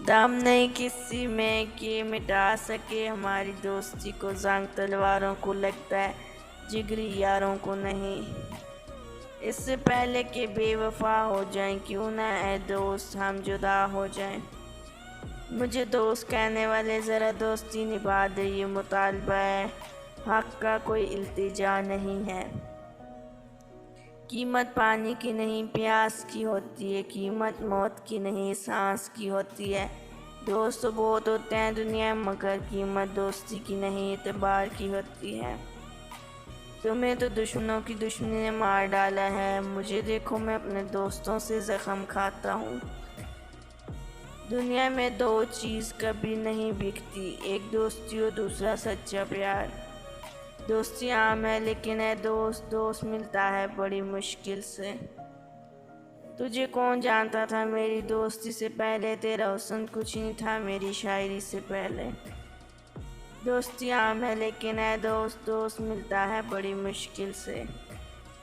दम नहीं किसी में कि मिटा सके हमारी दोस्ती को, जंग तलवारों को लगता है जिगरी यारों को नहीं। इससे पहले कि बेवफा हो जाएं, क्यों ना ऐ दोस्त हम जुदा हो जाएं। मुझे दोस्त कहने वाले ज़रा दोस्ती निभा दे, ये मुतालबा है, हक का कोई इल्तिजा नहीं है। कीमत पानी की नहीं प्यास की होती है, कीमत मौत की नहीं सांस की होती है। दोस्त तो बहुत होते हैं दुनिया में, मगर कीमत दोस्ती की नहीं एतबार की होती है। तुम्हें तो दुश्मनों की दुश्मनी ने मार डाला है, मुझे देखो मैं अपने दोस्तों से ज़ख्म खाता हूँ। दुनिया में दो चीज़ कभी नहीं बिकती, एक दोस्ती और दूसरा सच्चा प्यार। दोस्ती आम है लेकिन है दोस्त मिलता है बड़ी मुश्किल से। तुझे कौन जानता था मेरी दोस्ती से पहले, तेरा हुस्न कुछ नहीं था मेरी शायरी से पहले। दोस्ती आम है लेकिन है दोस्त मिलता है बड़ी मुश्किल से।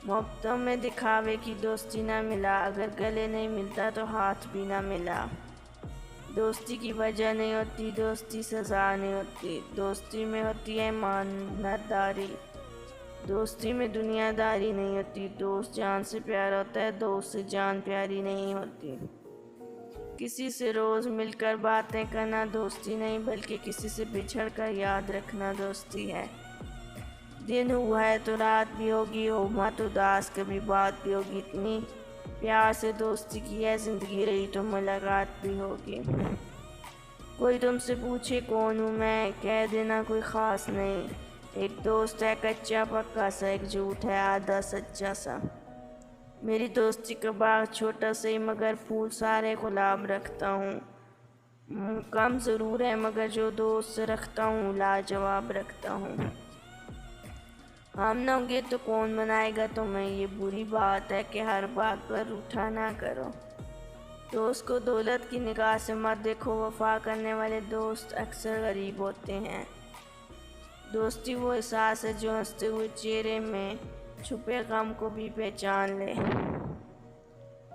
मोहब्बतों में दिखावे की दोस्ती ना मिला, अगर गले नहीं मिलता तो हाथ भी ना मिला। दोस्ती की वजह नहीं होती, दोस्ती सज़ा नहीं होती, दोस्ती में होती है ईमानदारी। दोस्ती में दुनियादारी नहीं होती, दोस्त जान से प्यारा होता है, दोस्त से जान प्यारी नहीं होती। किसी से रोज़ मिलकर बातें करना दोस्ती नहीं, बल्कि किसी से बिछड़ कर याद रखना दोस्ती है। दिन हुआ है तो रात भी होगी, हो मत उदास कभी बात भी होगी, इतनी प्यार से दोस्ती की है ज़िंदगी रही तो मुलाकात भी होगी। कोई तुमसे पूछे कौन हूँ मैं, कह देना कोई ख़ास नहीं। एक दोस्त है कच्चा पक्का सा, एक झूठ है आधा सच्चा सा। मेरी दोस्ती का बाग छोटा सा ही मगर फूल सारे गुलाब रखता हूँ। कम ज़रूर है मगर जो दोस्त रखता हूँ लाजवाब रखता हूँ। हम ना होंगे तो कौन मनाएगा तुम्हें, ये बुरी बात है कि हर बात पर रूठा ना करो। दोस्त को दौलत की निगाह से मत देखो, वफा करने वाले दोस्त अक्सर गरीब होते हैं। दोस्ती वो एहसास है जो हंसते हुए चेहरे में छुपे गम को भी पहचान ले।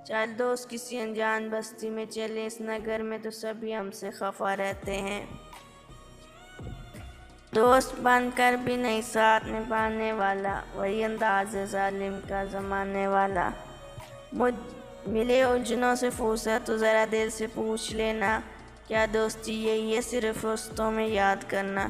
चल दोस्त किसी अनजान बस्ती में चले, इस नगर में तो सभी हमसे खफा रहते हैं। दोस्त बनकर भी नहीं साथ निभाने वाला, वही अंदाज़ है जालिम का ज़माने वाला। मुझ मिले उलझनों से फुर्सत तो ज़रा दिल से पूछ लेना, क्या दोस्ती यही है सिर्फ़ रिश्तों में याद करना।